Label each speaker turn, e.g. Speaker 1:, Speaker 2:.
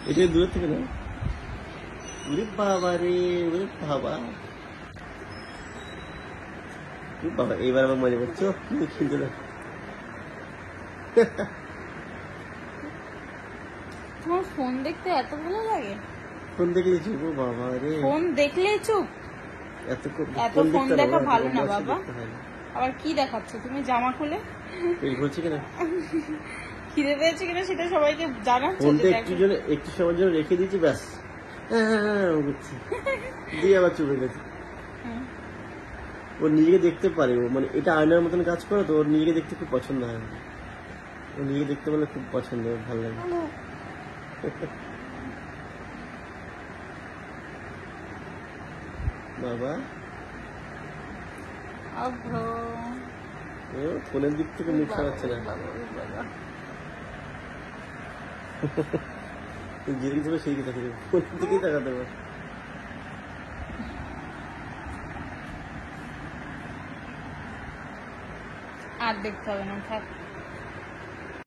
Speaker 1: এটা দূর থেকে না। ওরে বাবা রে, ওরে বাবা, বাবা এইবার আমার মজা করছো কিন্তু না।
Speaker 2: তোমার ফোন দেখতে এত ভালো লাগে?
Speaker 1: ফোন দেখলে চুপ, ও বাবা রে,
Speaker 2: ফোন দেখলেই চুপ?
Speaker 1: এত
Speaker 2: এত ফোন
Speaker 1: দেখতে
Speaker 2: দেখা
Speaker 1: হবে না,
Speaker 2: ভালো না
Speaker 1: অভ্যাসে
Speaker 2: বাবা।
Speaker 1: দেখতে হয় না।
Speaker 2: আবার কি দেখাচ্ছ তুমি জামা খুলে?
Speaker 1: এই বলছি কিনা,
Speaker 2: খিদে পেয়েছে কিনা সেটা সবাইকে জানাচ্ছ?
Speaker 1: ফোনটা একটু সময়ের জন্য রেখে দিয়েছি, ব্যাস। হ্যাঁ বুঝছি, দিয়ে আবার চুপ হয়ে গেছে। ও নিজেকে দেখতে পারে, ও মানে এটা আয়নার মতন কাজ করে, তো ওর নিজেকে দেখতে খুব পছন্দ হয়। ও নিজেকে দেখতে বলে খুব পছন্দ, ওর ভালো লাগে। বাবা ও ফোনের দিক থেকে মুখ সরাচ্ছে না, যেদিকে যাবে সেই দিকে তাকিয়ে দেবে, ফোনের দিকেই তাকাতে পারে।
Speaker 2: আর দেখতে হবে না, থাক।